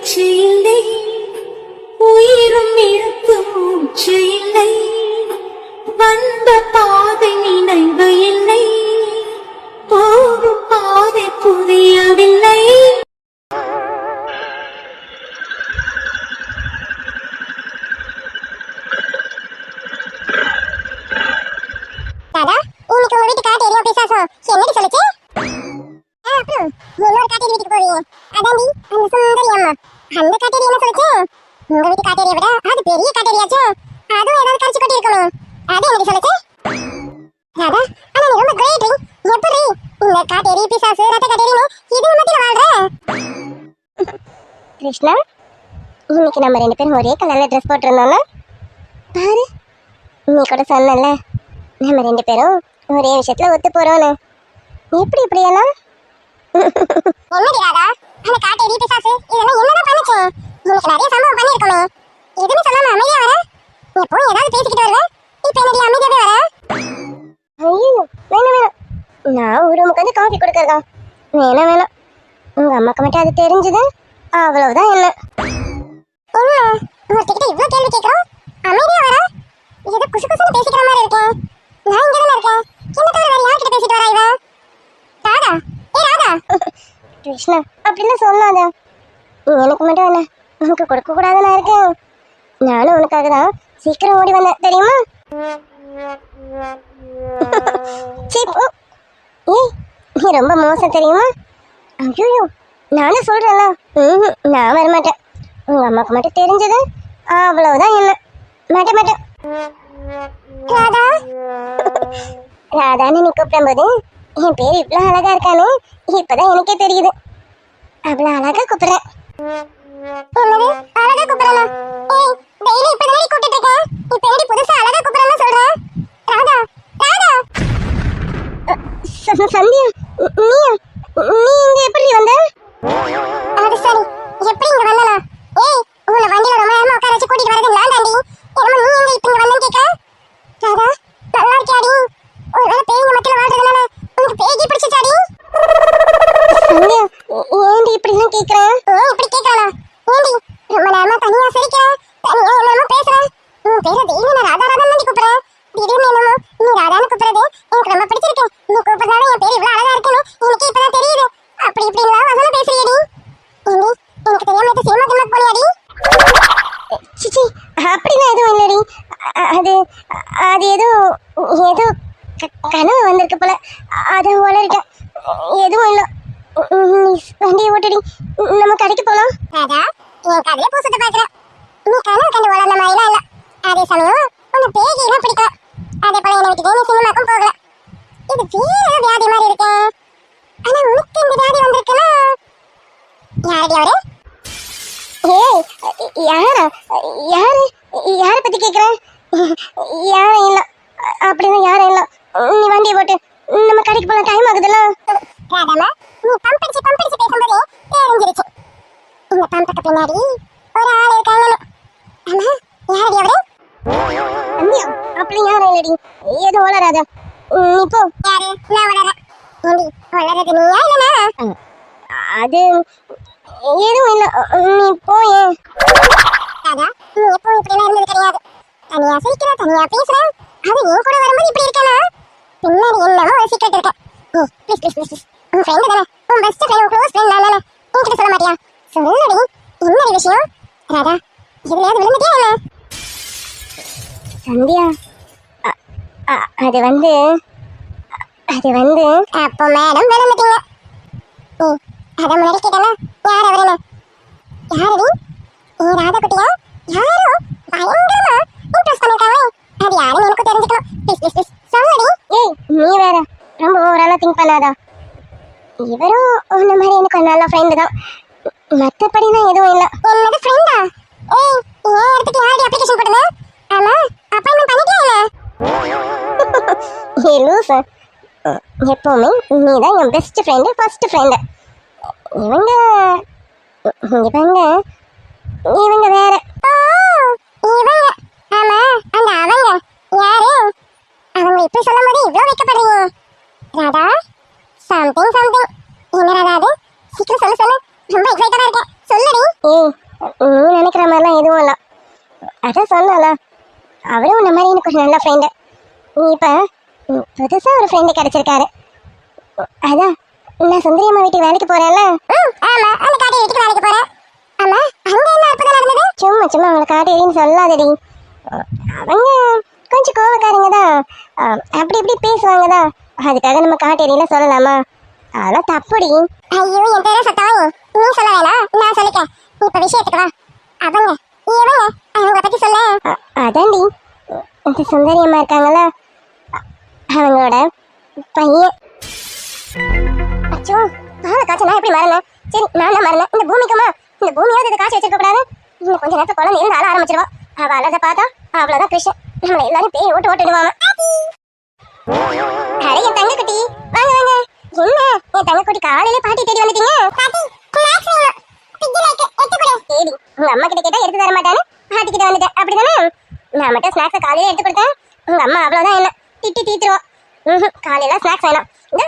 பேச்சு இல்லை, உயிரும் இழுத்து மூச்சு இல்லை, வந்த பாதை நினைவு இல்லை, போகும் பாதை புரியவில்லை. தாதா, இன்னைக்கு உங்க வீட்டு காட்டு எரியும் பிசாசம் என்னடி சொல்லுச்சு? அப்புறம் இன்னொரு காட்டேரி வீட்டுக்கு போவீங்க, அதாண்டி அந்த சுந்தரி அம்மா. அந்த காட்டேரி என்ன சொல்லுச்சு? உங்க வீட்டு காட்டேரியை விட அது பெரிய காட்டேரியாச்சு, அதுவும் ஏதாவது கடிச்சு கொட்டி இருக்கணும். அது என்னடி சொல்லுச்சு? ராதா, ஆனா நீ ரொம்ப கிரேட். எப்படி இந்த காட்டேரி பிசாசு ரத்த காட்டேரின்னு இது மத்தியில வாழ்ற? கிருஷ்ணா, இன்னைக்கு நம்ம 2 பேரும் ஒரே கலர்ல ட்ரெஸ் போட்டிருந்தோம்னா பாரு, நீ கூட சொன்னல நம்ம 2 பேரும் ஒரே விஷயத்துல ஒத்து போறோம்னு. எப்படி இப்படியெல்லாம்? என்னடி ராதா, அந்த காட்டேரி பிசாசு இதெல்லாம் என்னதான் பண்ணுச்சு? இன்னைக்கு நிறைய சம்பவம் பண்ணிருக்கோமே, எதுவுமே சொல்லாம அமைதியா வர. எப்பவும் ஏதாவது பேசிக்கிட்டு வருவ, இப்ப என்னடி அமைதியாவே வர? ஐயோ, வேணும் வேணும், நான் ஒரு ரூமுக்கு வந்து காஃபி கொடுக்கறதா? வேணும் வேணும், உங்க அம்மாக்கு மட்டும் அது தெரிஞ்சது அவ்வளவுதான். என்ன ஒருத்திக்கிட்ட இவ்வளவு கேள்வி கேட்கிறோம், அமைதியா வர? ஏதோ குசு குசுன்னு பேசிக்கிற மாதிரி இருக்கேன். நான் இங்க தானே இருக்கேன், என்ன தவிர வேற யார்கிட்ட பேசிட்டு வரா இவ? ராதா, ஏ ராதா. கிருஷ்ணா, அப்படின்னு சொல்லாத. எனக்கு மட்டும் என்ன உனக்கு கொடுக்க கூடாதுன்னு இருக்கேன். நானும் உனக்காக தான் சீக்கிரம் ஓடி வந்தேன் தெரியுமா? ஏய், நீ ரொம்ப மோசம் தெரியுமா? ஐயோ, நானும் சொல்றேன்ல, நான் வரமாட்டேன். உங்க அம்மாக்கு மட்டும் தெரிஞ்சது அவ்வளவுதான். என்ன மாட்டேன் மாட்டேன். ராதா, ராதான்னு நீ கூப்பிடும்போது என் பேர் இவ்வளவு அழகா இருக்கானு இப்பதான் எனக்கே தெரியுது. அவ்வளவு அழகா கூப்பிடுறேன். என்னது அழகா கூப்பிடுறா? ஏய், டெய்லி இப்பதான் கூப்பிட்டு இருக்கேன், இப்ப எப்படி புதுசா அழகா கூப்பிடுறேன்னு சொல்றேன்? ராதா, ராதா. சந்தியா, நீ இங்க எப்படி வந்த? அது சரி, எப்படி இங்க வந்தனா? ஏய், உன்னை வண்டியில ரொம்ப நேரமா உட்கார வச்சு கூட்டிட்டு வரது நான் தாண்டி. என்னமோ நீ எங்க இப்ப இங்க வந்தேன்னு கேட்க? ராதா, நல்லா இருக்கியாடி? ஒருவேளை பேய்ங்க மத்தியில வாழ்றதுனால உனக்கு பேய்க்கு பிடிச்சிச்சாடி? சந்தியா, ஏண்டி இப்படிலாம் கேட்கறேன்? இப்படி கேட்கலாம் ஏண்டி? ரொம்ப நேரமா தனியா சிரிக்க, தனியா என்னமோ பேசுறேன். உன் பேரை டெய்லி நான் ராதா ராதா தாண்டி கூப்பிடுறேன். திடீர்னு என்னமோ நீ ராதான்னு கூப்பிடுறது எனக்கு ரொம்ப பிடிச்சிருக்கு. நீ கூப்பிடுறதால என் பேர் இவ்வளவு அழகா இருக்குன்னு எனக்கு இப்பதான் தெரியுது. அப்படி இப்படின்லாம் வசனம் பேசுறியடி. ஏண்டி, எனக்கு தெரியாம இது சினிமா கிளம்ப போனியாடி? சிச்சி, அப்படிலாம் எதுவும் இல்லடி. அது அது ஏதோ ஏதோ கனவு வந்திருக்கு போல, அதை உளறிட்டேன். எதுவும் இல்லை, நீ வண்டியை ஓட்டுடி, நம்ம கடைக்கு போலாம். ராதா, என் கதையை பூசத்தை பாக்குறேன். நீ கனவு கண்டு வளர்ந்த மாதிரிலாம் இல்லை. அதே சமயம் உன்னை பேகிலாம் பிடிக்கல. அதே போல என்னை விட்டு நீ சினிமாக்கும் போகல. இது வேற வியாதி மாதிரி இருக்கேன். ஆனா உனக்கு இந்த வியாதி வந்திருக்குன்னா யாரடி அவரு? ஏய், யாரா? யாரை பத்தி கேட்குறேன்? யாரும் இல்லை, அப்படின்னா யாரும் இல்லை. நீ வண்டியை போட்டு நம்ம கடைக்கு போகலாம், டைம் ஆகுதுல்ல. ராதாமா, நீ பம்படிச்சு பேசும்போதே தெரிஞ்சிருச்சு இந்த பம்புக்கு பின்னாடி ஒரு ஆள் இருக்காங்கன்னு. ஆமா, யாரடி அவரு? அம்மியா, அப்படி யாரும் இல்லடி, ஏதோ வளராத. நீ போ. யாரு? நான் வளரேன். ஏண்டி, வளரது நீயா இல்லைனா? அது எதுவும் இல்லை, நீ போயே. ராதா, நீ எப்பவும் இப்படிலாம் இருந்தது கிடையாது. தனியா சிரிக்கிற, தனியா பேசுற, அது நீ கூட வரும்போது இப்படி இருக்கேனா? பின்னாடி என்னமோ ஒரு சீக்ரெட் இருக்கு. ப்ளீஸ் ப்ளீஸ் ப்ளீஸ், உன் ஃப்ரெண்டு தானே, உன் பெஸ்ட் ஃப்ரெண்ட், உன் க்ளோஸ் ஃப்ரெண்ட் நான் தானே, என்கிட்ட சொல்ல மாட்டியா? சொல்லடி, என்னடி விஷயம்? ராதா, எதுலையாவது விழுந்துட்டியா என்ன? சந்தியா, அது வந்து அப்போ மேடம் விழுந்துட்டீங்க. அதை முன்னாடி கேட்டேன்னா யார் அவருன்னு? யாரடி? நீ ராதா குட்டியா? யாரோ பயங்கரமா இம்ப்ரெஸ் பண்ணிருக்காங்களே, அது யாருன்னு எனக்கு தெரிஞ்சுக்கணும். ப்ளீஸ் ப்ளீஸ் ப்ளீஸ் சொல்லடி. ஏய், நீ வேற ரொம்ப ஓவராலாம் திங்க் பண்ணாதா. இவரும் உன்ன மாதிரி எனக்கு ஒரு நல்ல ஃப்ரெண்டு தான், மற்றபடி நான் எதுவும் இல்லை. என்னது ஃப்ரெண்டா? ஏய், ஏன் இடத்துக்கு யாரடி அப்ளிகேஷன் போட்டது? ஆமா, அப்பாயின்மெண்ட் பண்ணிட்டியா என்ன? ஏ லூசு, எப்பவுமே நீ தான் என் பெஸ்ட் ஃப்ரெண்டு, ஃபர்ஸ்ட் ஃப்ரெண்டு. இவங்க வேற. இவங்க, ஆமா, அந்த அவங்க யாரு? அவங்க இப்படி சொல்லும் போது இவ்வளவு வைக்கப்படுறீங்க. ராதா, சம்திங். என்ன ராதா அது? சீக்கிரம் சொல்லு, ரொம்ப எக்ஸைட்டடா இருக்கேன், சொல்லுடி. எனக்கு ஒரு நல்ல ஃப்ரெண்டு. இப்போ புதுசா ஒரு ஃப்ரெண்டு கிடைச்சிருக்காரு. அதான் நான் சுந்தரி அம்மா வீட்டுக்கு வேலைக்கு போறேன்ல. ஆமா, அந்த காட்டு வீட்டுக்கு வேலைக்கு போறேன். ஆமா, அங்க என்ன அற்புதம் நடந்தது? சும்மா சும்மா அவங்களை காட்டேரின்னு சொல்லாதடி. அவங்க கொஞ்சம் கோவக்காரங்க தான், அப்படி இப்படி பேசுவாங்க தான். அதுக்காக நம்ம காட்டேரியில சொல்லலாமா? அதெல்லாம் தப்புடி. ஐயோ, என் பேரை சத்தம் நீ சொல்ல வேணாம், நான் சொல்லிட்டேன். இப்ப விஷயத்துக்கு வா. அவங்க இவங்க அவங்க பத்தி சொல்ல. அதான்டி இந்த சுந்தரி அம்மா இருக்காங்கல்ல, அவங்களோட பையன். அச்சோ, பாலை காய்ச்ச நான் எப்படி மறந்தேன்? சரி, நான் தான் மறந்தேன். இந்த பூமிக்குமா, இந்த பூமியாவது இதை காய்ச்சி வச்சிருக்க கூடாது. இன்னும் கொஞ்ச நேரத்தை குழந்தை இருந்து ஆள ஆரம்பிச்சிருவா. அவ அழகை பார்த்தா அவ்வளவுதான் கிருஷ்ணன் நம்மளை எல்லாரும் பேய் ஓட்டு ஓட்டுடுவாங்க. அட என் தங்க குட்டி, வாங்க வாங்க. என்ன என் தங்க குட்டி காலையில பாட்டி தேடி வந்துட்டீங்க? தேடி உங்க அம்மா கிட்ட கேட்டா எடுத்து தர மாட்டானு பாட்டி கிட்ட வந்துட்டேன், அப்படிதானே? நான் மட்டும் ஸ்நாக்ஸை காலையில எடுத்து கொடுத்தேன். உங்க அம்மா அவ்வளவுதான் என்ன திட்டி தீத்துருவோம். காலையில ஸ்நாக்ஸ் வேணும். இந்த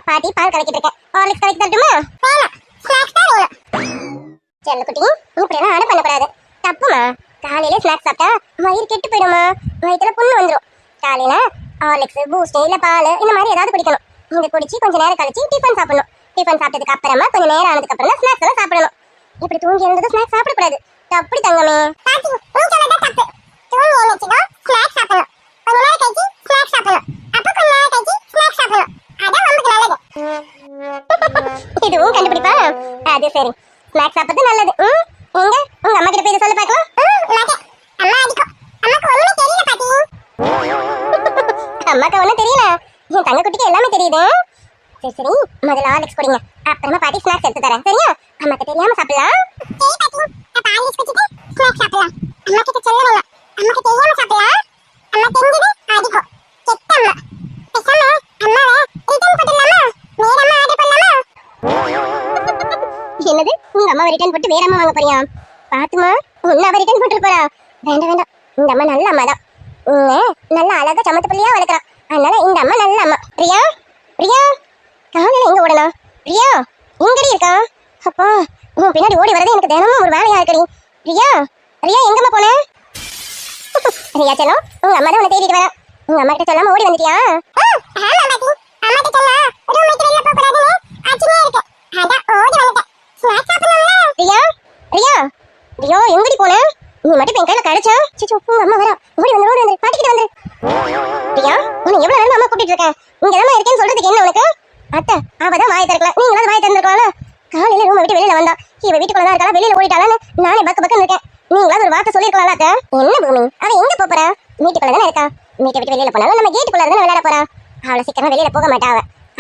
பாட்டி பால் கலக்கிட்டு இருக்கேன், ஹார்லிக்ஸ் கலக்கி தரட்டுமா? செல்ல குட்டி, இப்படி எல்லாம் ஆர்டர் பண்ணக்கூடாது, தப்புமா. காலையில ஸ்நாக்ஸ் சாப்பிட்டா வயிறு கெட்டு போயிடுமா, வயிற்றுல புண்ணு வந்துடும். காலையில ஹார்லிக்ஸ், பூஸ்ட் இல்ல பால் இந்த மாதிரி ஏதாவது குடிக்கணும். இதை குடிச்சு கொஞ்சம் நேரம் கழிச்சு டிஃபன் சாப்பிடணும். டிஃபன் சாப்பிட்டதுக்கு அப்புறமா கொஞ்சம் நேரம் ஆனதுக்கு அப்புறம் தான் ஸ்நாக்ஸ் எல்லாம் சாப்பிடணும். இப்படி தூங்கி இருந்தது ஸ்நாக்ஸ் சாப்பிடக்கூடாது, தப்படி தங்கமே. இதுவும் கண்டுபிடிப்பா? அது சரி, ஸ்நாக்ஸ் சாப்பிடுறது நல்லது. எங்க உங்க அம்மா கிட்ட போய் சொல்ல பார்க்கலாம். அம்மாக்கு ஒன்றும் தெரியல, என் தங்க குட்டிக்கு எல்லாமே தெரியுது. சரி சரி, முதல்ல ஹார்லிக்ஸ் குடிங்க, அப்புறமா பாட்டி ஸ்நாக்ஸ் எடுத்து தரேன், சரியா? அம்மாக்கு தெரியாம சாப்பிடலாம். என்னது, உங்க அம்மாவை ரிட்டர்ன் போட்டு வேற அம்மா வாங்க போறியா? பாத்துமா, உன்ன அவ ரிட்டர்ன் போட்டு போறா. வேண்டாம் வேண்டாம், இந்த அம்மா நல்ல அம்மா தான். நல்ல அழகா சமத்து பிள்ளையா வளர்க்குறான், அதனால இந்த அம்மா நல்ல அம்மா. பிரியா பிரியா, காலையில எங்க ஓடலாம்? பிரியா எங்கடி இருக்கா? அப்பா, உன் பின்னாடி ஓடி வரது எனக்கு தினமும் ஒரு வேலையா இருக்குடி. பிரியா பிரியா, எங்கம்மா போன? ரியா செல்லம், உங்க அம்மா தான் உன்னை தேடிட்டு வரா. உங்க அம்மா கிட்ட சொல்லாம ஓடி வந்துட்டியா? ரியா ரியா ரியா, எங்கடி போன? நீ மட்டும் என் கையில கிடைச்சா? சிச்சு, உங்க அம்மா வரா, ஓடி வந்து பாட்டிக்கிட்டு வந்து. ரியா, உன்னை எவ்வளவு நேரம் அம்மா கூட்டிட்டு இருக்கேன், இங்க தான் இருக்கேன்னு சொல்றதுக்கு என்ன உனக்கு? அத்தை அவதான் வாயை திறக்கல, நீங்களாவது வாயை திறந்துருக்கலாம். காலையில ரூமை விட்டு வெளியில வந்தா, இவ வீட்டுக்குள்ளதான் இருக்கா, வெளியில ஓடிட்டாளான்னு நானே பக்க பக்கம் இருக்கேன். நீங்களாவது ஒரு வார்த்தை சொல்லிருக்கலாம். அத்தை என்ன பூமி, அவ எங்க போறா? வீட்டுக்குள்ளதானே இருக்கா. வீட்டை விட்டு வெளியில போனாலும் நம்ம கேட்டுக்குள்ளதானே விளையாட போறா. அவளை சீக்கிரமா வெளியில போக மாட்டா.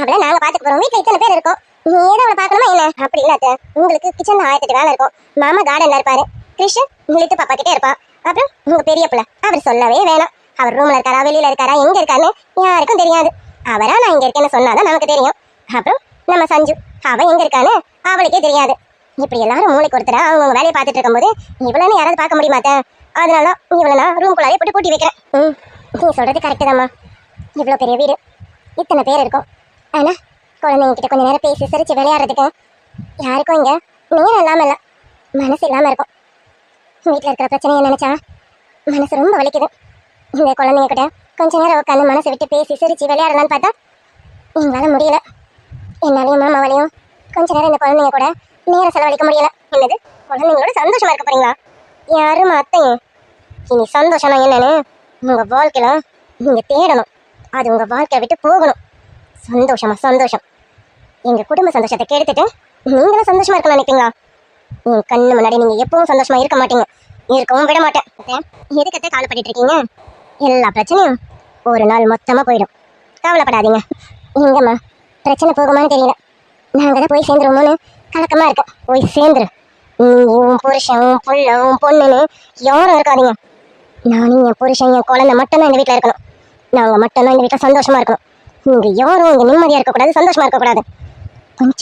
அவளை நாங்க பாத்துக்கு போறோம். வீட்டுல இத்தனை பேர் இருக்கோம், நீ ஏதோ அவளை பாக்கணுமா என்ன? அப்படி இல்லாத, உங்களுக்கு கிச்சன்ல 1008 வேலை இருக்கும். மாமா கார்டன்ல இருப்பாரு, கிருஷ்ணன் நிலைத்து பாப்பா கிட்டே இருப்பான். அப்புறம் உங்க பெரிய பிள்ளை, அவர் சொல்லவே வேணாம். அவர் ரூம்ல இருக்காரா, வெளியில இருக்காரா, எங்க இருக்கான்னு யாருக்கும் தெரியாது. அவரா நான் இங்க இருக்கேன்னு சொன்னாதான் நமக்கு தெரியும். அப்புறம் நம்ம சஞ்சு, அவ எங்க இருக்கான்னு அவளுக்கே தெரியாது. இப்படி எல்லாரும் மூளைக்கு ஒருத்தர அவங்க வேலையை பார்த்துட்டு இருக்கும்போது இவ்வளவு யாராவது பார்க்க முடியுமாத்த? அதனால இவ்வளவு நான் ரூம்குள்ளாலே போட்டு பூட்டி வைக்கிறேன். நீ சொல்றது கரெக்டு தாம்மா. இவ்வளோ பெரிய வீடு, இத்தனை பேர் இருக்கும். ஆனா குழந்தைங்க கிட்ட கொஞ்ச நேரம் பேசி சிரிச்சு விளையாடுறதுக்கு யாருக்கும் இங்க நேரம் இல்லாம இல்ல, மனசு இல்லாம இருக்கும். வீட்டுல இருக்கிற பிரச்சனையை நினைச்சா மனசு ரொம்ப வலிக்குது. இந்த குழந்தைங்க கிட்ட கொஞ்ச நேரம் உட்காந்து மனசை விட்டு பேசி சிரிச்சு விளையாடலான்னு பார்த்தா எங்களால முடியல. என்னாலையும் மாமாவாலையும் கொஞ்ச நேரம் இந்த குழந்தைங்க கூட நேரம் செலவழிக்க முடியல. என்னது, குழந்தைங்களோட சந்தோஷமா இருக்க போறீங்களா? யாரும் அத்தையும் இனி சந்தோஷமா என்னன்னு உங்க வாழ்க்கையில நீங்க தேடணும். அது உங்க வாழ்க்கையை விட்டு போகணும். சந்தோஷம் எங்க குடும்ப சந்தோஷத்தை கெடுத்துட்டு நீங்களும் சந்தோஷமா இருக்க நினைப்பீங்களா? என் கண்ணு முன்னாடி நீங்க எப்பவும் சந்தோஷமா இருக்க மாட்டீங்க, இருக்கவும் விட மாட்டேன். எதுக்கத்தை கவலைப்பட்டு இருக்கீங்க? எல்லா பிரச்சனையும் ஒரு நாள் மொத்தமா போயிடும், கவலைப்படாதீங்க. எங்கம்மா பிரச்சனை போகுமான்னு தெரியல, நாங்க தான் போய் சேர்ந்துருவோமோன்னு கலக்கமா இருக்க. போய் சேர்ந்துரு. உன் புருஷன், உன் புள்ள, உன் பொண்ணுன்னு யாரும் இருக்காதீங்க. நானும் என் புருஷன், என் குழந்தை மட்டும்தான் இந்த வீட்டில் இருக்கணும். நாங்க மட்டும்தான் இந்த வீட்டில் சந்தோஷமா இருக்கணும். இங்க யாரும் இங்க நிம்மதியா இருக்கக்கூடாது, சந்தோஷமா இருக்கக்கூடாது.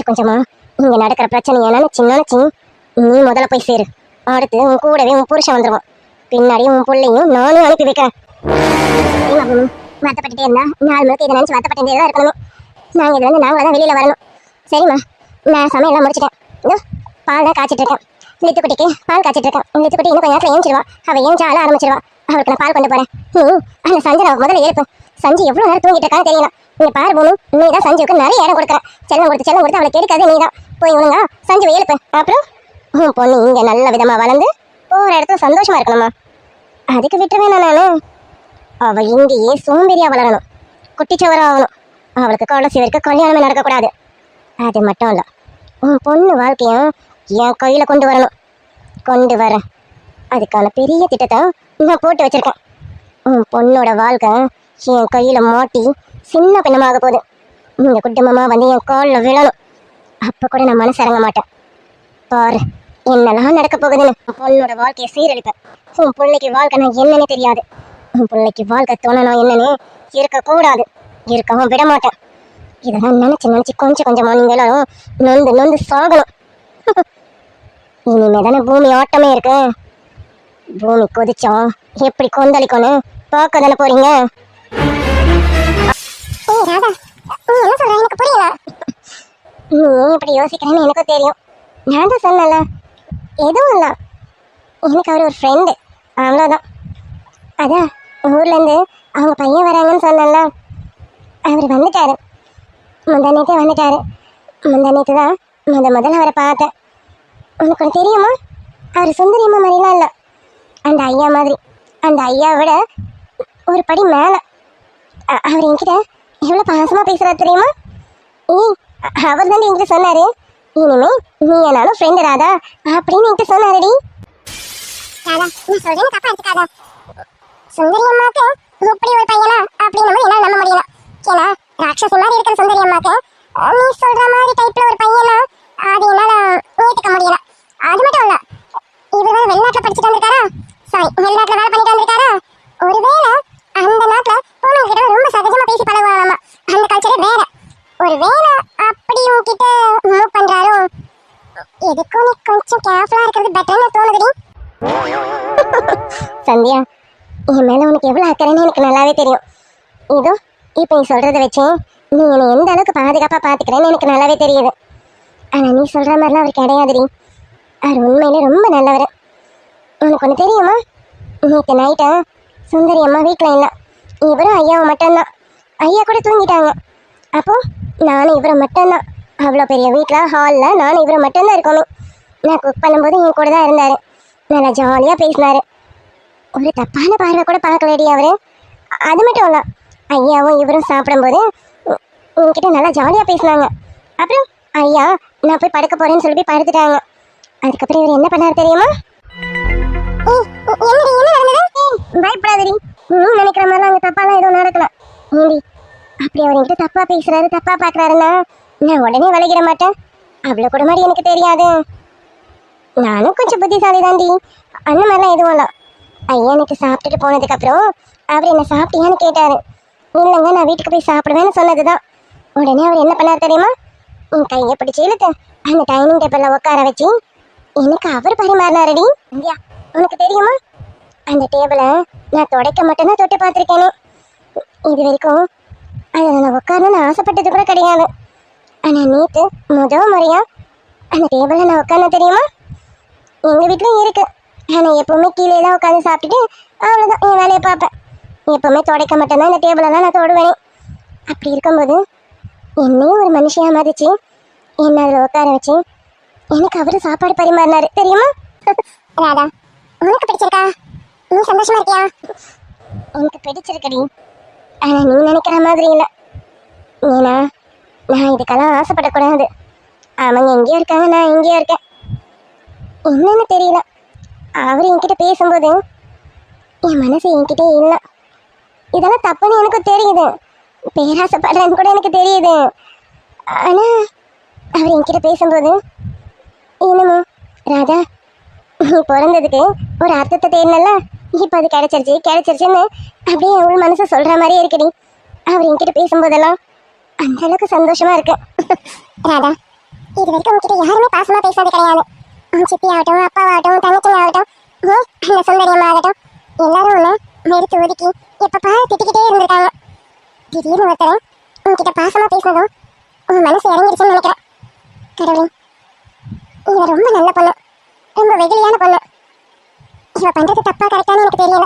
கொஞ்சமா இங்க நடக்கிற பிரச்சனையை நினைச்சு நீ முதல்ல போய் சேரு. அடுத்து உன் கூடவே உன் புருஷன் வந்துருவான், பின்னாடி உன் பிள்ளையும் நானும் அனுப்பி வைக்கிறேன். வருத்தப்பட்டுட்டே இருந்தா நாலு மணிக்கு இதை நினைச்சு வருத்தப்பட்டே தான் இருக்கணும். நாங்க இதுல இருந்து நாங்கள தான் வெளியில வரணும். சரிம்மா, நான் சமையல்லாம் முடிச்சிட்டேன். இதோ பால் தான் காய்ச்சிட்டு இருக்கேன். லித்துக்குட்டிக்கு பால் காய்ச்சிட்டு இருக்கேன். லித்துக்குட்டி இன்னும் கொஞ்ச நேரத்துல ஏஞ்சிருவா. அவ ஏஞ்சா அழ ஆரம்பிச்சிருவா. அவளுக்கு நான் பால் கொண்டு போறேன். அந்த சஞ்சனை முதல்ல எழுப்பு. சஞ்சு எவ்வளவு நேரம் தூங்கிட்டு இருக்கான்னு தெரியல. நீ பாரு பூமி, நீ தான் சஞ்சுக்கு நிறைய இடம் கொடுக்குற. செல்லம் கொடுத்து அவளை கெடுக்காது நீ தான். போய் ஒழுங்கா சஞ்சுவை எழுப்பு. அப்புறம் உன் பொண்ணு இங்க நல்ல விதமா வளர்ந்து போற இடத்துல சந்தோஷமா இருக்கணுமா? அதுக்கு விட்டுருவேன் நானு. அவ இங்கேயே சோம்பேறியா வளரணும், குட்டிச்சவரம் ஆகணும். அவளுக்கு கொலசி வரைக்கும் கல்யாணமே நடக்கக்கூடாது. அது மட்டும் இல்ல, உன் பொண்ணு வாழ்க்கையும் என் கையில கொண்டு வரணும். கொண்டு வரேன். அதுக்கான பெரிய திட்டத்தை நான் போட்டு வச்சிருக்கேன். உன் பொண்ணோட வாழ்க்கை என் கையில மாட்டி சின்ன பின்னமாக போகுது. இந்த குடும்பமா வந்து என் காலில் விழணும். அப்ப கூட நான் மனசு இறங்க மாட்டேன். பாரு என்னெல்லாம் நடக்க போகுதுன்னு. உன் பொண்ணோட வாழ்க்கையை சீரழிப்பேன். உன் பிள்ளைக்கு வாழ்க்கை நான் என்னன்னு தெரியாது. உன் பிள்ளைக்கு வாழ்க்கை தோணணும் என்னன்னு இருக்கக்கூடாது, இருக்கவும் விட மாட்டேன். இதெல்லாம் நினைச்சு கொஞ்சம் கொஞ்சமா நீங்க எல்லாரும் நொந்து சாகணும். இனிமே தானே பூமி ஆட்டமே இருக்கு. பூமி கொதிச்சோம் எப்படி கொந்தளிக்கும்னு பார்க்க தானே போறீங்க. நீ இப்படி யோசிக்கிறேன்னு எனக்கும் தெரியும். நான் தான் சொன்னல, எதுவும் இல்லை, எனக்கு அவர் ஒரு ஃப்ரெண்டு, அவ்வளோதான். அதான் ஊர்லேருந்து அவங்க பையன் வராங்கன்னு சொன்னல, அவர் வந்துட்டாரு. முந்தானேத்தே வந்துட்டாரு. முந்தானேத்து தான் முதல்ல அவரை பார்த்தேன். உனக்கு ஒன்று தெரியுமா, அவர் சுந்தரியம்மா மாதிரிலாம் இல்லை, அந்த ஐயா மாதிரி. அந்த ஐயாவை விட ஒரு படி மேலே. அவர் என்கிட்ட எவ்வளோ பாசமாக பேசுகிறாரு தெரியுமா? அவர் தானே என்கிட்ட சொன்னார், இனிமே நீ என்னாலும் ஃப்ரெண்டு ராதா அப்படின்னு என்கிட்ட சொன்னாரடி. ராதா, நீ சொல்றேன்னு தப்பா எடுத்துக்காத. சுந்தரியம்மாக்கு இப்படி ஒரு பையனா அப்படின்னு என்னால் நம்ப முடியல. ஏன்னா ராட்சசி மாதிரி இருக்கிற சுந்தரியம்மாக்கு நீ சொல்ற மாதிரி டைப்ல ஒரு பையனா அது என்னால ஏற்றுக்க முடியல. அது மட்டும் இல்ல, இவர் வெளிநாட்டுல படிச்சுட்டு வந்திருக்காரா, சாரி வெளிநாட்டுல வேலை பண்ணிட்டு வந்திருக்காரா. ஒருவேளை அந்த நாட்டுல பொண்ணுங்க கிட்ட ரொம்ப சகஜமா பேசி பழகுவாங்களாமா. அந்த கல்ச்சரே வேற. ஒருவேளை அப்படி உங்ககிட்ட மூவ் பண்றாரோ, எதுக்கும் நீ கொஞ்சம் கேர்ஃபுல்லா இருக்கிறது பெட்டர்னு தோணுதுடி. சந்தியா, என் மேல உனக்கு எவ்வளவு அக்கறைன்னு எனக்கு நல்லாவே தெரியும். இதோ இப்போ நீ சொல்றதை வச்சு நீ என்னை எந்த அளவுக்கு பாதுகாப்பா பாத்துக்கிறேன்னு எனக்கு நல்லாவே தெரியுது. ஆனா நீ சொல்ற மாதிரிலாம் அவர் கிடையாதுடி. அவர் உண்மையிலே ரொம்ப நல்லவர். உனக்கு ஒன்று தெரியுமா, நேற்று நைட்டா சுந்தரி அம்மா வீட்டில் இல்லை, இவரும் ஐயாவும் மட்டும்தான். ஐயா கூட தூங்கிட்டாங்க. அப்போ நானும் இவரை மட்டும்தான். அவ்வளோ பெரிய வீட்டில் ஹாலில் நானும் இவரை மட்டும்தான் இருக்கோமே. நான் குக் பண்ணும்போது என் கூட தான் இருந்தார். நல்லா ஜாலியாக பேசினார். ஒரு தப்பான பார்வை கூட பார்க்கலடி அவரு. அது மட்டும் இல்லை, ஐயாவும் இவரும் சாப்பிடும்போது உங்ககிட்ட நல்லா ஜாலியாக பேசினாங்க. அப்புறம் ஐயா நான் போய் படுக்க போறேன்னு சொல்லி போய் படுத்துட்டாங்க. அதுக்கப்புறம் இவர் என்ன பண்ணாரு தெரியுமா? பயப்படாதடி, நினைக்கிற மாதிரிலாம் அங்கே தப்பாலாம் எதுவும் நடக்கல. ஏண்டி அப்படி அவர் என்கிட்ட தப்பா பேசுறாரு, தப்பா பார்க்குறாருன்னா நான் உடனே விலகிட மாட்டேன். அவ்வளோ கூட மாதிரி எனக்கு தெரியாது. நானும் கொஞ்சம் புத்திசாலி தாண்டி. அந்த மாதிரிலாம் எதுவும் இல்லை. ஐயா எனக்கு சாப்பிட்டுட்டு போனதுக்கப்புறம் அவர் என்ன சாப்பிட்டியான்னு கேட்டாரு. இல்லைங்க நான் வீட்டுக்கு போய் சாப்பிடுவேன்னு சொன்னதுதான். உடனே அவர் என்ன பண்ணார் தெரியுமா? என் கையை பிடிச்சி இழுத்து அந்த டைனிங் டேபிளில் உட்கார வச்சு எனக்கு அவர் பரிமாறினாரடி. இந்தியா, உனக்கு தெரியுமா, அந்த டேபிளை நான் துடைக்க மட்டும்தான் தொட்டு பார்த்துருக்கேனே. இது வரைக்கும் அதில் நான் உட்காரணும்னு ஆசைப்பட்டது கூட கிடையாது. ஆனால் நேற்று முதல் முறையா அந்த டேபிளில் நான் உட்கார்ந்து தெரியுமா? எங்கள் வீட்லையும் இருக்கு. ஆனால் எப்போவுமே கீழே தான் உட்காந்து சாப்பிட்டுட்டு அவ்வளோதான் என் வேலையை பார்ப்பேன். எப்போவுமே துடைக்க மட்டும்தான் இந்த டேபிளெல்லாம் நான் தொடுவேனே. அப்படி இருக்கும்போது என்னையும் ஒரு மனுஷியாக மதிச்சு என்ன அதில் உட்கார வச்சு எனக்கு அவரு சாப்பாடு பரிமாறினாரு தெரியுமா? ராதா, உனக்கு பிடிச்சிருக்கா? நீ சந்தோஷமா இருக்கியா? எனக்கு பிடிச்சிருக்கடி. ஆனா நீ நினைக்கிற மாதிரி இல்லை. ஏன்னா நான் இதுக்கெல்லாம் ஆசைப்படக்கூடாது. அவங்க எங்கேயோ இருக்காங்க, நான் எங்கேயோ இருக்கேன். என்னன்னு தெரியல, அவர் என்கிட்ட பேசும்போது என் மனசு என்கிட்டே இல்லை. இதெல்லாம் தப்புன்னு எனக்கு தெரியுது, பேராசைப்படுறேன்னு கூட எனக்கு தெரியுது. ஆனா அவர் என்கிட்ட பேசும்போது என்னமோ ராதா நீ பிறந்ததுக்கு ஒரு அர்த்தத்தை தேடினல, இப்போ அது கிடைச்சிருச்சுன்னு அப்படியே உள் மனசு சொல்ற மாதிரியே இருக்குடி. அவர் என்கிட்ட பேசும்போதெல்லாம் அந்த அளவுக்கு சந்தோஷமா இருக்கு. ராதா, இது வரைக்கும் உங்ககிட்ட யாருமே பாசமா பேசாது கிடையாது. உன் சித்தி ஆகட்டும், அப்பாவாகட்டும், தங்கச்சி ஆகட்டும், அந்த சுந்தரியம்மா ஆகட்டும், எல்லாரும் உன்னை வெறுத்து ஒதுக்கி எப்ப பாரு திட்டிக்கிட்டே இருந்திருக்காங்க. திடீர்னு ஒருத்தர் உன்கிட்ட பாசமா பேசினதும் உன் மனசு இறங்கிடுச்சுன்னு நினைக்கிறேன். கடவுளே, இவ ரொம்ப நல்ல பொண்ணு, ரொம்ப ரொம்ப வெகுளியான பொண்ணு. இவ பண்றது தப்பா கரெக்டானு எனக்கு தெரியல.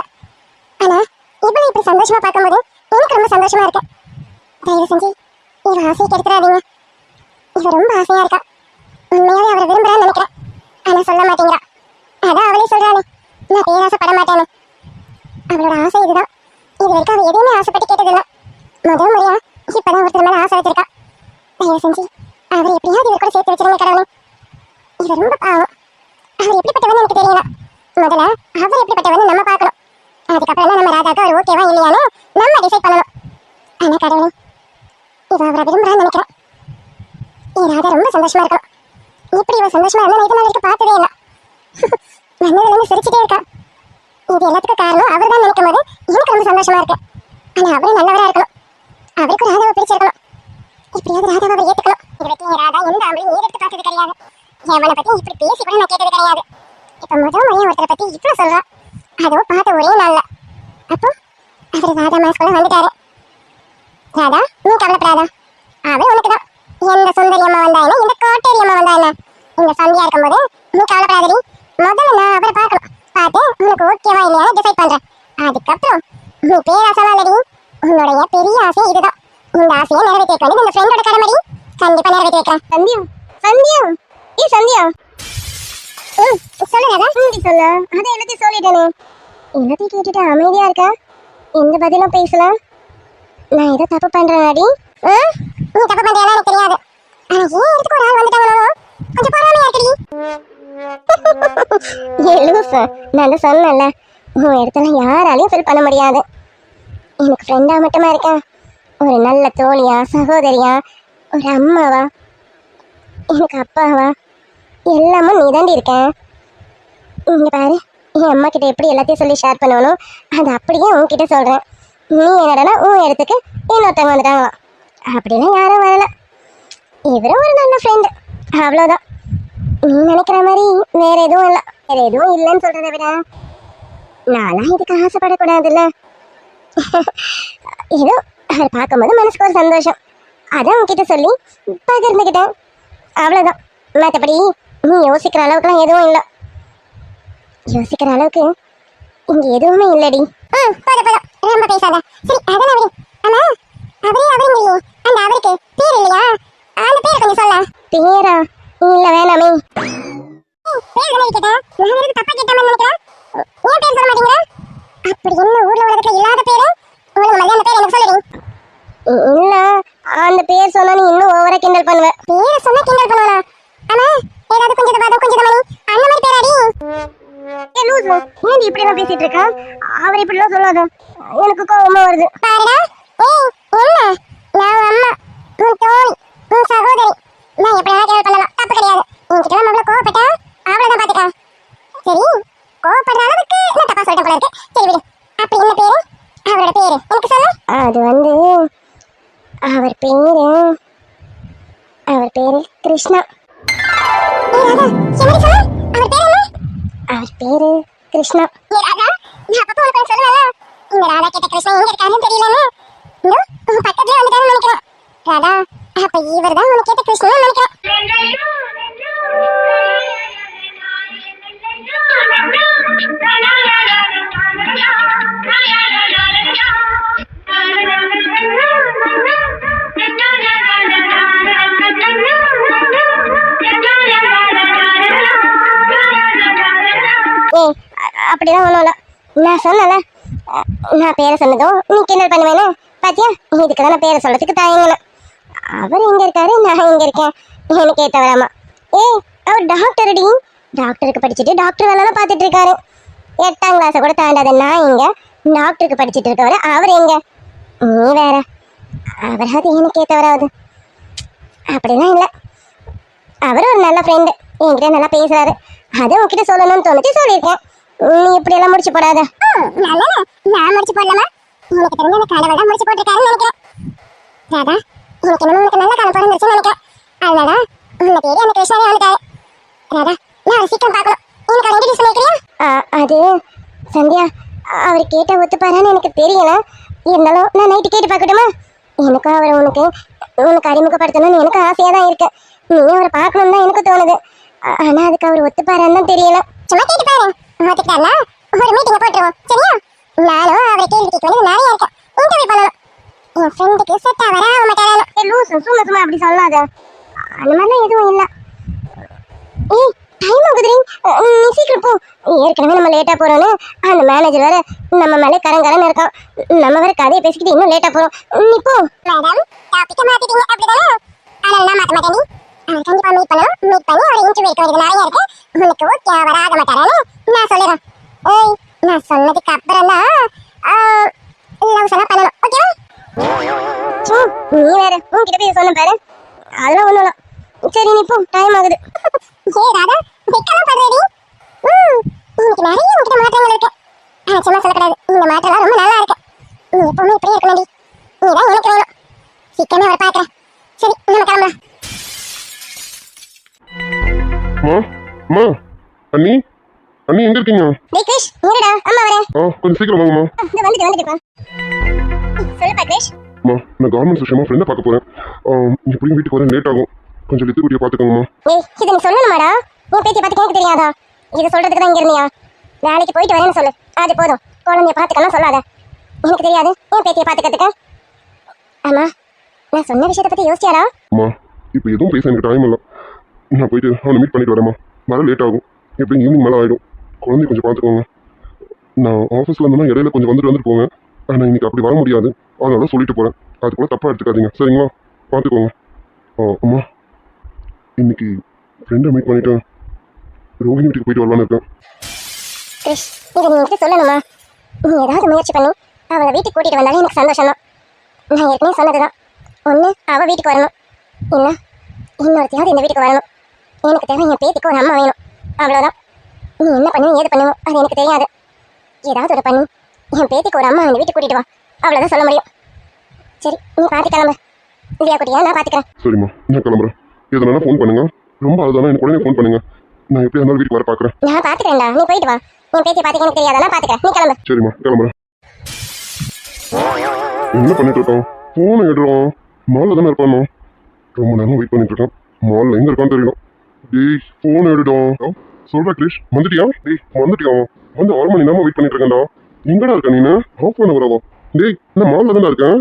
ஆனா இவளை இப்படி சந்தோஷமா பார்க்கும்போது எனக்கு ரொம்ப சந்தோஷமா இருக்கு. தயவு செஞ்சு இவ ஆசையை கெடுத்துறாதீங்க. இவ ரொம்ப ஆசையா இருக்கா. உண்மையாவே அவரை விரும்புறான்னு நினைக்கிறேன். ஆனா சொல்ல மாட்டேங்கிறா. அதான் அவளே சொல்றாளே, நான் பேராசைப்பட மாட்டேன்னு. அவளோட ஆசை இதுதான். இது வரைக்கும் அவ எதுவுமே ஆசைப்பட்டு கேட்டதில்லை. முதல் முறையா இப்பதான் ஒருத்தர் மேல ஆசை வச்சிருக்கா. தயவு செஞ்சு அவரை எப்படியாவது இவர் கூட சேர்த்து வச்சிருங்க கடவுளே. இவர் ரொம்ப பாவம். அவர் எப்படிப்பட்டவன்னு எனக்கு தெரியல. முதல்ல அவர் எப்படிப்பட்டவன்னு நம்ம பார்க்கணும். அதுக்கப்புறம் தான் நம்ம ராஜாவுக்கு அவர் ஓகேவா இல்லையான்னு நம்ம டிசைட் பண்ணணும். ஆனா கடவுளே, இவ அவரை விரும்புறான்னு நினைக்கிறேன். என் ராஜா ரொம்ப சந்தோஷமா இருக்கணும். இப்படி இவ சந்தோஷமா இருந்தா இது நான் வரைக்கும் பார்த்ததே இல்லை. வந்ததுல இருந்து சிரிச்சுட்டே இருக்கா. இது எல்லாத்துக்கும் காரணம் அவர் தான் நினைக்கும் போது எனக்கு ரொம்ப சந்தோஷமா இருக்கு. ஆனா அவரே நல்லவரா இருக்கணும். அவருக்கு ராதாவை பிடிச்சிருக்கணும். எப்படியாவது ராதாவை அவர் ஏத்துக்கணும். இது வரைக்கும் ராதா எந்த ஆம்பளையும் ஏறெடுத்து பார்த்தது கிடையாது. எவனை பத்தி இப்படி பேசி கூட நான் கேட்டது கிடையாது. இப்ப முதல் முறையா ஒருத்தரை பத்தி இவ்வளவு சொல்றா. அதுவும் பார்த்த ஒரே நாள்ல. அப்போ அவர் ராதா மாஸ்குள்ள வந்துட்டாரு. ராதா, நீ கவலைப்படாதா. அவர் உனக்குதான். எந்த சுந்தரி அம்மா வந்தா என்ன, இந்த கோட்டேரி அம்மா வந்தா என்ன, இந்த சந்தியா இருக்கும்போது நீ கவலைப்படாதடி. முதல்ல நான் அவரை பார்க்கணும். பார்த்து உனக்கு ஓகேவா இல்லையான்னு டிசைட் பண்றேன். அதுக்கப்புறம் நீ பேராசலாம் இல்லடி. உன்னுடைய பெரிய ஆசை இதுதான். இந்த ஆசையை நிறைவேற்ற வேண்டியது இந்த ஃப்ரெண்டோட கடமை. கண்டிப்பா நிறைவேற்றி வைக்கிறேன். சந்தியா, சந்தியா, ஏ சந்தியா. சொல்லுங்க. சொல்ல அதை எல்லாத்தையும் சொல்லிட்டேனே. எல்லாத்தையும் கேட்டுட்டு அமைதியா இருக்கா. எந்த பதிலும் பேசலாம். நான் ஏதோ தப்பு பண்றேன் அடி. நீ தப்பு பண்றியா எனக்கு தெரியாது. ஆனா ஏன் இடத்துக்கு ஒரு ஆள் வந்துட்டாங்களோ கொஞ்சம் பொறாமையா இருக்குடி. நான் சொன்னேன்ல, உன் இடத்துல யாராலையும் ஃபில் பண்ண முடியாது. எனக்கு ஃப்ரெண்டா மட்டுமா இருக்கேன். ஒரு நல்ல தோழியா, சகோதரியா, ஒரு அம்மாவா, எனக்கு அப்பாவா, எல்லாமும் நீ தாண்டி இருக்கேன். இங்க பாரு, என் அம்மா கிட்ட எப்படி எல்லாத்தையும் சொல்லி ஷேர் பண்ணணும் அது அப்படியே உன்கிட்ட சொல்றேன். நீ என்னடனா உன் இடத்துக்கு இன்னொருத்தவங்க வந்துட்டாங்களாம். அப்படிலாம் யாரும் வரல. இவரும் ஒரு நல்ல ஃப்ரெண்டு, அவ்வளோதான். நீ நினைக்கிற மாதிரி வேற எதுவும் இல்லை. வேற எதுவும் இல்லைன்னு சொல்றதை விட நான்லாம் இதுக்கு ஆசைப்படக்கூடாதுல்ல. ஏதோ அவர் பார்க்கும்போது மனசுக்கு ஒரு சந்தோஷம். அதான் உன்கிட்ட சொல்லி பகிர்ந்துக்கிட்டேன், அவ்வளோதான். மற்றபடி நீ யோசிக்கிற அளவுக்குலாம் எதுவும் இல்லை. யோசிக்கிற அளவுக்கு இங்க எதுவுமே இல்லடி. போதும் ரொம்ப பேசாத. சரி அதெல்லாம் விடு. ஆமா அவரே அவருங்க அந்த அவருக்கு பேர் இல்லையா? அந்த பேர் கொஞ்சம் சொல்ல. பேரா? இல்ல வேணாமே. பேர் தானே கேட்டா, நான் எதுக்கு தப்பா கேட்டாம நினைக்கிறேன். ஏன் பேர் சொல்ல மாட்டீங்க? அப்படி என்ன ஊர்ல உலகத்துல இல்லாத பேரு உங்களுக்கு மதியான பேர் எனக்கு சொல்லுங்க. இல்ல அந்த பேர் சொன்னா நீ இன்னும் ஓவரா கிண்டல் பண்ணுவ. பேரை சொன்னா கிண்டல் பண்ணுவா? ஆமா ஏதாவது கொஞ்சம் பாதம் கொஞ்சம் மணி அந்த மாதிரி பேராடி. ஏ லூசு, ஏன் இப்படி எல்லாம் பேசிட்டு இருக்கா? அவர் இப்படி எல்லாம் சொல்லாத, எனக்கு கோவமா வருது. பாருடா, ஏய் என்ன, நான் அம்மா, உன் தோழி, உன் சகோதரி, நான் எப்படி கேள்வி பண்ணலாம், தப்பு கிடையாது. உன்கிட்ட நம்ம கோவப்பட்டா அவ்வளவுதான் பாத்துக்கா. சரி கோவப்படுற அளவுக்கு நான் தப்பா சொல்லிட்டேன் போல இருக்கு. சரி விடு. அப்படி என்ன பேரு? அவரோட பேரு எனக்கு சொல்லு. அது வந்து அவர் பேரு கிருஷ்ணா. அவர் பேரு கிருஷ்ணா. இந்த ராதா கேட்ட கிருஷ்ணா எங்க இருக்காருன்னு தெரியலன்னு உங்க பக்கத்துல வந்துட்டாருன்னு நினைக்கிறேன். ராதா, அப்ப இவர் தான் உனக்கு கேட்ட கிருஷ்ணா நினைக்கிறேன். அப்படிதான் ஒண்ணும் இல்ல. நான் சொன்னல, நான் பேரை சொன்னதும் நீ கிண்டல் பண்ணுவேன்னு பாத்தியா? இதுக்கு தான் நான் பேரை சொல்றதுக்கு தயங்கல. அவர் எங்க இருக்காரு, நான் எங்க இருக்கேன், எனக்கு ஏத்தவராமா. ஏய் அவர் டாக்டர் அடி. டாக்டருக்கு படிச்சுட்டு டாக்டர் வேலை பார்த்துட்டு இருக்காரு. 8ஆம் கிளாஸை கூட தாண்டாத நான் எங்க டாக்டருக்கு படிச்சுட்டு இருக்கவரு, அவர் எங்க? நீ வேற, அவராது எனக்கு ஏத்தவராது. அப்படிலாம் இல்லை. அவர் ஒரு நல்ல ஃப்ரெண்டு, என்கிட்ட நல்லா பேசுறாரு. அதை உன்கிட்ட சொல்லணும்னு தோணுச்சு, சொல்லியிருக்கேன். நீ இப்படி எல்லாம் முடிச்சு போடாத. நான் முடிச்சு போடலாமா? எனக்கு தெரிஞ்ச அந்த கடவுள் தான் முடிச்சு போட்டிருக்காருன்னு நினைக்கிறேன். ராதா, எனக்கு என்ன உனக்கு நல்ல காலம் பிறந்துருச்சுன்னு நினைக்கிறேன். அதனால உன்னை தேடி அந்த கிருஷ்ணாவே வந்துட்டாரு. ராதா, நான் சீக்கிரம் பார்க்கணும். எனக்கு அவர் இன்ட்ரடியூஸ் பண்ணிக்கிறியா? அது சந்தியா, அவர் கேட்ட ஒத்துப்பாரான்னு எனக்கு தெரியல. இருந்தாலும் நான் நைட்டு கேட்டு பார்க்கட்டுமா? எனக்கும் அவர் உனக்கு அறிமுகப்படுத்தணும்னு எனக்கு ஆசையாக தான் இருக்கு. நீ அவரை பார்க்கணும்னு தான் எனக்கு தோணுது. ஆனால் அதுக்கு அவர் ஒத்துப்பாரான்னு தான் தெரியல. சும்மா கேட்டு பாரு. ஒத்துக்கிட்டாருன்னா ஒரு மீட்டிங் போட்டுருவோம். சரியா? நானும் அவரை கேள்வி கேட்க வேண்டியது நிறைய இருக்கு. இன்டர்வியூ பண்ணணும். என் ஃப்ரெண்டுக்கு செட் ஆக மாட்டாரா? லூசு, சும்மா சும்மா அப்படி சொல்லாத. அந்த மாதிரிலாம் எதுவும் இல்லை. ஏய், டைம் ஆகுதுடி. நீ சீக்கிரம் போ. ஏற்கனவே நம்ம லேட்டா போறோம்னு அந்த மேனேஜர் வேற நம்ம மேலே கரங்கரன்னு இருக்கான். நம்ம வேற கதையை பேசிக்கிட்டு இன்னும் லேட்டா போறோம். நீ போ. மேடம், டாபிக்க மாத்திட்டீங்க அப்படிதானே? ஆனால் நான் மாத்த மாட்டேன். கண்டிப்பா மீட் பண்ணணும். மீட் பண்ணி ஒரு இன்டர்வியூ எடுக்க வேண்டியது நிறைய இருக்கு. உனக்கு ஓகே வராக மாட்டாரான்னு நான் சொல்லிடுறேன். ஏய், நான் சொன்னதுக்கு அப்புறம் தான் லவ் எல்லாம் பண்ணணும். ஓகேவா? நீ வேற உன்கிட்ட போய் சொன்ன பாரு. அதெல்லாம் ஒண்ணும் இல்லை. சரி நீ போ, டைம் ஆகுது. ஏ ராதா, வெக்கலாம் பண்றேடி. இன்னைக்கு நிறைய உன்கிட்ட மாற்றங்கள் இருக்கு. சும்மா சொல்லக்கூடாது. இந்த மாற்றம்லாம் ரொம்ப நல்லா இருக்கு. நீ எப்பவுமே இப்படியே இருக்கணும்டி. நீ தான் எனக்கு வேணும். சீக்கிரமே அவரை பார்க்குறேன். சரி, நம்ம கிளம்பலாம். மா அண்ணி அண்ணி எங்க இருக்கீங்க? டேய் கிரிஷ், எங்கடா? அம்மா வரேன். கொஞ்சம் சீக்கிரம் வாங்கம்மா. வந்துட்டுப்பா. சொல்லுப்பா கிரிஷ். நான் கவர்மெண்ட் விஷயமா ஃப்ரெண்டை பார்க்க போறேன். எப்படியும் வீட்டுக்கு வர லேட் ஆகும். கொஞ்சம் லித்து குட்டியை பார்த்துக்கோங்கம்மா. ஏய், இதை நீ சொல்லணுமாடா? உன் பேத்தி பார்த்து எனக்கு தெரியாதா? இதை சொல்றதுக்கு தான் இங்க இருந்தியா? வேலைக்கு போயிட்டு வரேன்னு சொல்லு. அது போதும். குழந்தைய பார்த்துக்கலாம் சொல்லாத. எனக்கு தெரியாது என் பேத்தியை பார்த்துக்கிறதுக்கு. ஆமா, நான் சொன்ன விஷயத்தை பத்தி யோசிச்சியாடா? அம்மா, இப்போ எதுவும் பேச எனக்கு டைம் இல்லை. நான் போயிட்டு அவனை மீட் பண்ணிட்டு வரேம்மா. வர லேட் ஆகும். எப்படியும் ஈவினிங் மேலே ஆகிடும். குழந்தைய கொஞ்சம் பார்த்துக்கோங்க. நான் ஆஃபீஸில் இருந்தேன்னா இடையில கொஞ்சம் வந்துட்டு போவேன். ஆனால் இன்னைக்கு அப்படி வர முடியாது. அதனால சொல்லிட்டு போகிறேன். அது கூட தப்பாக எடுத்துக்காதீங்க. சரிங்களா? பார்த்துக்கோங்க. அம்மா, இன்னைக்கு ஃப்ரெண்டை மீட் பண்ணிட்டு ரோஹிணி வீட்டுக்கு போயிட்டு வரலான்னு இருக்கேன். கிரிஷ், இதை நீ என்கிட்ட சொல்லணுமா? நீ ஏதாவது முயற்சி பண்ணி அவளை வீட்டுக்கு கூட்டிட்டு வந்தாலும் எனக்கு சந்தோஷம் தான். நான் ஏற்கனவே சொன்னதுதான். ஒன்று அவள் வீட்டுக்கு வரணும், இல்லை இன்னொருத்தையாவது இந்த வீட்டுக்கு வரணும். எனக்கு தேவை என் பேத்திக்கு ஒரு அம்மா வேணும். அவ்வளோதான். நீ என்ன பண்ணுவோம் ஏது பண்ணுவோம் அது எனக்கு தெரியாது. ஏதாவது ஒரு பண்ணி என் பேத்திக்கு ஒரு அம்மா இந்த வீட்டுக்கு கூட்டிட்டு வா. அவ்வளோதான் சொல்ல முடியும். சரி, நீ பார்த்து கிளம்பு. இல்லையா குட்டியா? நான் பார்த்துக்கிறேன். சரிம்மா, நான் கிளம்புறேன். எதுனா ஃபோன் பண்ணுங்க. ரொம்ப அழுதானா எனக்கு உடனே ஃபோன் பண்ணுங்க. நான் எப்படி இருந்தாலும் வீட்டுக்கு வர பார்க்குறேன். நான் பார்த்துக்கிறேன்டா, நீ போயிட்டு வா. என் பேத்தி பார்த்துக்க எனக்கு தெரியாதா? நான் பார்த்துக்கிறேன். நீ கிளம்பு. சரிம்மா, கிளம்புறேன். என்ன பண்ணிட்டு இருக்கோம்? ஃபோனை எடுறோம். மாலில் தானே இருப்பானோ? ரொம்ப நேரம் வெயிட் பண்ணிட்டு இருக்கேன். மாலில் எங்கே இருக்கான்னு தெரியல. டேய், ஃபோன் எடுடும். சொல்கிறா கிரிஷ், வந்துட்டியா? டேய், வந்துட்டியா? வந்து 6 மணி நேரமாக வெயிட் பண்ணிட்டு இருக்கேன்டா. எங்கடா இருக்க நீ? ஆஃப் பண்ண வரவா? டேய், நான் மாலில் தானே இருக்கேன்.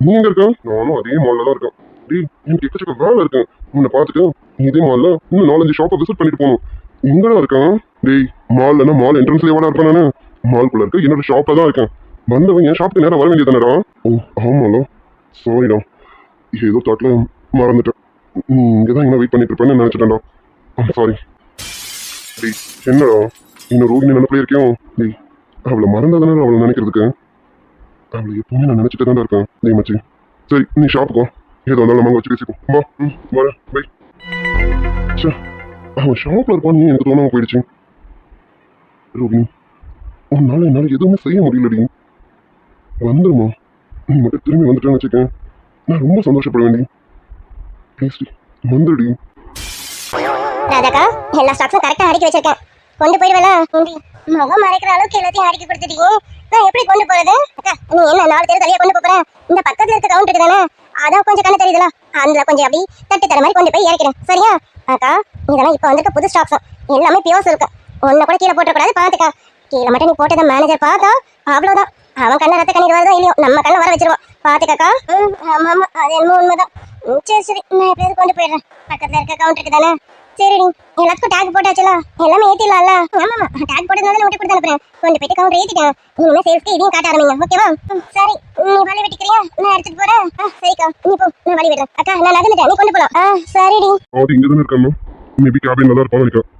நீ எங்கே இருக்க? நானும் அதே மாலில் தான் இருக்கேன். டேய், எனக்கு எக்கச்சக்க வேலை இருக்கேன். உன்னை பார்த்துட்டு இதே மாலில் இன்னும் 4-5 ஷாப்பை விசிட் பண்ணிட்டு போகணும். எங்கடா இருக்கேன்? டேய், மால்லனா மால் என்ட்ரன்ஸ்ல எவ்வளோ இருப்பேன் நான்? மால்குள்ள இருக்க என்னோட ஷாப்பில் தான் இருக்கேன். வந்தவன் என் ஷாப்புக்கு நேரம் வர வேண்டியதானடா? ஓ ஆமாலோ, சாரிடா. ஏதோ தாட்டில் மறந்துட்டேன். நீ இங்கே தான் என்ன வெயிட் பண்ணிட்டு இருப்பேன்னு நினச்சிட்டேன்டா. சாரி. டேய், என்னடா இன்னும் ரோகிணி நினைப்பிலே இருக்கேன். டேய், அவளை மறந்தாதானே அவளை நினைக்கிறதுக்கு. அவளை எப்பவுமே நான் நினச்சிட்டு தான் இருக்கேன். டேய் மச்சி, சரி நீ ஷாப்புக்கோ. ஏதோ இருந்தாலும் நம்ம வச்சு பேசிப்போம். வா, வரேன், பை. சே, அவன் ஷாப்பில் இருப்பான்னு எனக்கு தோணாமல் போயிடுச்சு. ரோகிணி, உன்னால என்னால் எதுவுமே செய்ய முடியலடி. வந்துடுமா? நீ மட்டும் திரும்பி வந்துட்டேன்னு வச்சுக்கேன், நான் ரொம்ப சந்தோஷப்பட வேண்டி. ப்ளீஸ் வந்துடுடி. ராதாக்கா, எல்லா ஸ்டாக்ஸும் கரெக்டாக அடுக்கி வச்சிருக்கேன். கொண்டு போயிடுவேல. முகம் மறைக்கிற அளவுக்கு எல்லாத்தையும் அடுக்கி கொடுத்துட்டீங்க. நான் எப்படி கொண்டு போறது? அக்கா, நீ என்ன 4 தெரு தள்ளியா கொண்டு போறேன்? இந்த பக்கத்துல இருக்க கவுண்டர் தானே, அதான் கொஞ்சம் கண்ணு தெரியுதுல, அதுல கொஞ்சம் அப்படி தட்டு தர மாதிரி கொண்டு போய் இறக்கிறேன். சரியா? அக்கா, இதெல்லாம் இப்போ வந்திருக்க புது ஸ்டாக்ஸ். எல்லாமே பியோஸ் இருக்கு. ஒன்ன கூட கீழே போட்டக்கூடாது, பாத்துக்கா. கீழே மட்டும் நீ போட்டதை மேனேஜர் பார்த்தா அவ்வளவுதான். அவன் கண்ணை ரத்த கண்ணீர் வரதோ இல்லையோ, நம்ம கண்ணை வர வச்சிருவான். பாத்துக்காக்கா. ஆமா ஆமா, அது என்னமோ உண்மைதான். சரி சரி, நான் எப்படியாவது கொண்டு போயிடுறேன். பக்கத்துல இருக்க கவுண்டருக்கு தானே. சரிடி, எல்லாத்துக்கும் டேக் போட்டாச்சுல, எல்லாமே ஏத்திடலாம்ல? ஆமாமா, டேக் போட்டதுனால முட்டை கொடுத்து அனுப்புறேன். கொண்டு போயிட்டு கவுண்டர் ஏத்திட்டேன். இனிமே சேல்ஸ்க்கு இதையும் காட்ட ஆரம்பிங்க. ஓகேவா? சரி, நீ வழி வெட்டிக்கிறியா? நான் எடுத்துட்டு போறேன். சரிக்கா, நீ போ, நான் வழி விடுறேன். அக்கா, நான் நகர்ந்துட்டேன், நீ கொண்டு போலாம். சரிடி. அது இங்கே தானே இருக்காமா? மேபி கேபின்ல தான் இருப்பான்னு நினைக்கிறேன்.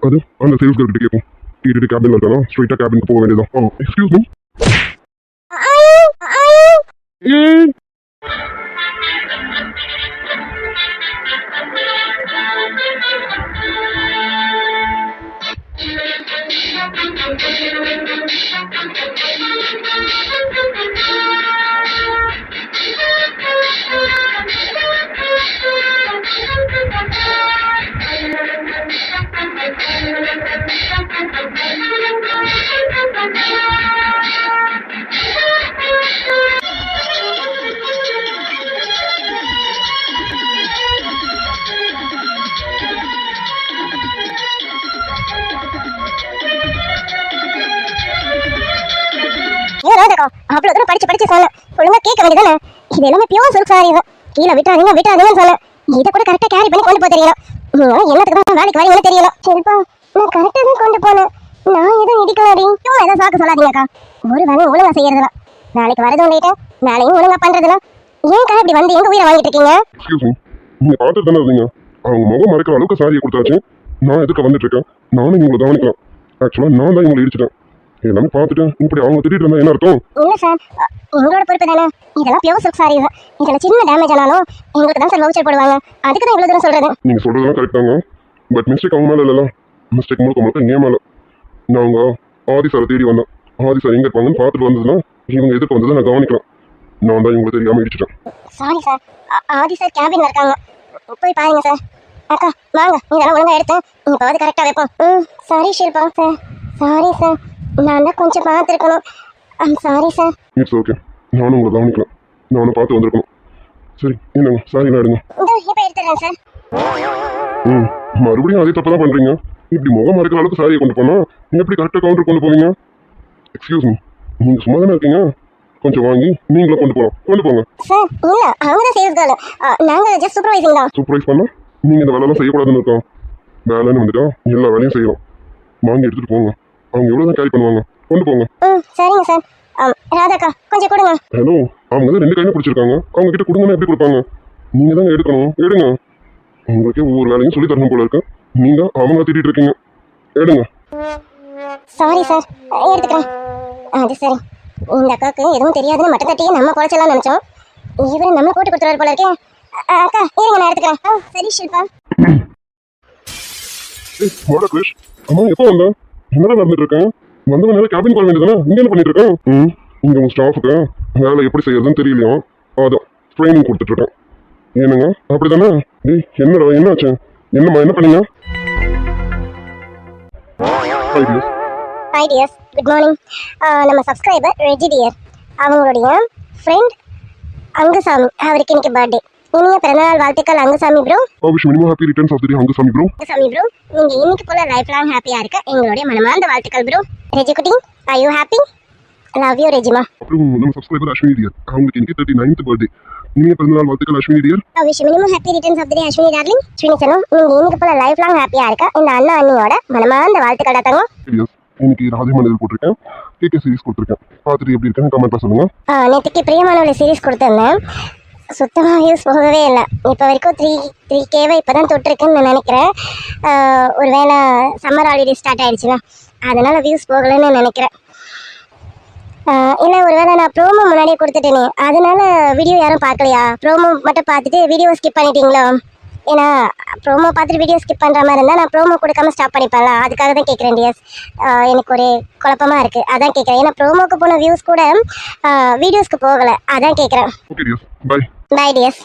அது அந்த சேல்ஸ் கிட்ட கேட்கும். கேட்டுட்டு கேபின்ல இருக்கானா? ஸ்ட்ரைட்டா கேபினுக்கு போக வேண்டியதான். Excuse me. அவ்வளவு தூரம் படிச்சு சொன்னேன், ஒழுங்கா கேட்க வேண்டியதானே? இது எல்லாமே பியூர் சில்க் சாரி தான், கீழே விட்டாதீங்கன்னு சொன்னேன். இதை கூட கரெக்டா கேரி பண்ணி கொண்டு போய் தெரியலாம். நீங்க என்னத்துக்கு தான் வேலைக்கு வரீங்கன்னு தெரியல. சரிப்பா, நான் கரெக்டா தான் கொண்டு போனேன், நான் எதுவும் இடிக்கலாடி. சும்மா ஏதாவது சாக்கு சொல்லாதீங்கக்கா. ஒரு வேலையும் ஒழுங்கா செய்யறதுல, வேலைக்கு வரதும் லேட்டா, வேலையும் ஒழுங்கா பண்றதுல, ஏன்க்கா இப்படி வந்து எங்க உயிரை வாங்கிட்டு இருக்கீங்க? எக்ஸ்கியூஸ் மீ, நீங்க பார்த்துட்டு தானே இருந்தீங்க? அவங்க முகம் மறைக்கிற அளவுக்கு சாரியை கொடுத்தாச்சு. நான் எதுக்கு வந்துட்டு இருக்கேன்? நானும் உங்களை கவனிக்கலாம். ஆக்சுவலா நான் தான் இவங்களை இடிச்சிட்டேன். எல்லாமே பார்த்துட்டு இப்படி அவங்க திட்டிட்டு இருந்தா என்ன அர்த்தம்? இல்ல சார், எங்களோட பொறுப்பு தானே. இதெல்லாம் பியூர் சில்க் சாரி தான், இதுல சின்ன டேமேஜ் ஆனாலும் எங்களுக்கு தான் சார் வவுச்சர் போடுவாங்க. அதுக்கு தான் இவ்வளவு தூரம் சொல்றது. நீங்க சொல்றதெல்லாம் கரெக்ட் தாங்க, பட் மிஸ்டேக் அவங்க மேல இல்லைல்ல. மிஸ்டேக் முழுக்க ஏன் மேல. நாங்க ஆதி சாரை தேடி வந்தேன். ஆதி சார் எங்க இருப்பாங்கன்னு பார்த்துட்டு வந்ததுன்னா இவங்க எதுக்கு வந்ததை நான் கவனிக்கலாம். நான் தான் இவங்களை தெரியாம இடிச்சிட்டேன். சாரி சார், ஆதி சார் கேபின்ல இருக்காங்க, போய் பாருங்க சார். அக்கா வாங்க, இதெல்லாம் ஒழுங்கா எடுத்து இப்போது கரெக்டா வைப்போம். Sorry Shilpa sir, sorry sir, நான் தான் கொஞ்சம் பார்த்துருக்கணும். Sorry sir. இட்ஸ் ஓகே, நானும் உங்களை கவனிக்கலாம். நானும் பார்த்து வந்திருக்கணும். சரி, என்னங்க சாரி நான் எடுங்க. இப்போ எடுத்துறேன் சார். மறுபடியும் அதே தப்பு தான் பண்றீங்க. இப்படி முகம் மறைக்கிற அளவுக்கு சாரியை கொண்டு போனா நீங்க எப்படி கரெக்டாக கவுண்டர் கொண்டு போவீங்க? எக்ஸ்கியூஸ் மீ, நீங்க சும்மா தானே இருக்கீங்க? கொஞ்சம் வாங்கி நீங்களும் கொண்டு போங்க. சார் இல்ல, அவங்க தான் சேல்ஸ் கேர்ள், நாங்க ஜஸ்ட் சூப்பர்வைசிங் தான். சூப்பர்வைஸ் பண்ணா நீங்க இந்த வேலையெல்லாம் செய்யக்கூடாதுன்னு இருக்கோம். வேலைன்னு வந்துட்டா எல்லா வேலையும் செய்யலாம். வாங்கி எடுத்துட்டு போங்க. அவங்க எவ்வளவுதான் கேரி பண்ணுவாங்க, கொண்டு போங்க. சரிங்க சார். ராதாக்கா கொஞ்சம் கொடுங்க. ஹலோ, அவங்க தான் 2 கையில பிடிச்சிருக்காங்க. அவங்க கிட்ட கொடுங்கன்னா எப்படி கொடுப்பாங்க? நீங்க தாங்க எடுக்கணும். எடுங்க. உங்களுக்கே ஒவ்வொரு வேலையும் சொல்லி தரணும் போல இருக்கு. நீங்க அவங்கள திட்டிட்டு இருக்கீங்க. எடுங்க. சாரி சார், எடுத்துக்கிறேன். அது சரி, இந்த அக்காவுக்கு எதுவும் தெரியாதுன்னு மட்டும் தட்டியே நம்ம குறைச்சலாம் நினைச்சோம். இவரு நம்ம போட்டு கொடுத்துருவாரு போல இருக்கேன். அக்கா இருங்க, நான் எடுத்துக்கிறேன். சரி ஷில்பா. வாடா கிரிஷ், அம்மா எப்போ வந்தா? என்னடா நடந்துட்டு இருக்கேன்? வந்தவன் நேரம் கேபின் போக வேண்டியதுனா இங்க என்ன பண்ணிட்டு இருக்கேன்? இங்க உங்க ஸ்டாஃபுக்கு வேலை எப்படி செய்யறதுன்னு தெரியலையா, அதான் ட்ரைனிங் கொடுத்துட்டு இருக்கேன். ஏனுங்க அப்படிதானே? டேய் என்னடா என்னாச்சு? என்னம்மா என்ன பண்ணீங்க? Hi dears, good morning. நம்ம சப்ஸ்கிரைபர் ரெஜி டியர், அவங்களுடைய ஃப்ரெண்ட் அங்குசாமி, அவருக்கு இன்னைக்கு பர்த்டே. இனிய பிறந்தநாள் வாழ்த்துக்கள் Angusamy bro. Wish minimum happy returns of the day Angusamy bro. Angusamy bro, நீங்க இன்னைக்கு போல லைஃப் லாங் ஹாப்பியா இருக்க எங்களுடைய மனமார்ந்த வாழ்த்துக்கள் ப்ரோ. ரெஜி குட்டி, are you happy? Love you ரெஜிமா. அப்புறம் நம்ம சப்ஸ்கிரைபர் அஸ்வினி டியர், அவங்களுக்கு இன்னைக்கு 39th பர்த்டே. இனிய பிறந்தநாள் வாழ்த்துக்கள் Ashwini dear. Wish minimum happy returns of the day Ashwini darling. Ashwini சனம், நீங்க இன்னைக்கு போல லைஃப் லாங் ஹாப்பியா இருக்க இந்த அண்ணா அண்ணியோட மனமார்ந்த வாழ்த்துக்கள் தாங்க. இன்னைக்கு ராதே மனிதர் போட்டிருக்கேன், கேகே சீரிஸ் கொடுத்துருக்கேன். பார்த்துட்டு எப்படி இருக்குன்னு கமெண்ட்ல சொல்லுங்க. நேற்றுக்கு பிரியமானவளை சீரிஸ் கொடுத்துருந்தேன், சுத்தமாக வியூஸ் போகவே இல்லை. இப்போ வரைக்கும் 3K இப்போ தான் தொட்டிருக்குன்னு நான் நினைக்கிறேன். ஒரு வேளை சம்மர் ஹாலிடே ஸ்டார்ட் ஆகிடுச்சுன்னா அதனால் வியூஸ் போகலைன்னு நினைக்கிறேன். இல்லை ஒரு வேளை நான் ப்ரோமோ முன்னாடியே கொடுத்துட்டேனே, அதனால வீடியோ யாரும் பார்க்கலையா? ப்ரோமோ மட்டும் பார்த்துட்டு வீடியோ ஸ்கிப் பண்ணிட்டீங்களோ? ஏன்னா ப்ரோமோ பார்த்துட்டு வீடியோ ஸ்கிப் பண்ணுற மாதிரி இருந்தால் நான் ப்ரோமோ கொடுக்காம ஸ்டாப் பண்ணிப்பேன்ல, அதுக்காக தான் கேட்குறேன் டியர்ஸ். எனக்கு ஒரு குழப்பமாக இருக்குது, அதான் கேட்குறேன். ஏன்னா ப்ரோமோக்கு போன வியூஸ் கூட வீடியோஸ்க்கு போகலை, அதான் கேட்குறேன். Okay dears, bye. Bye tears.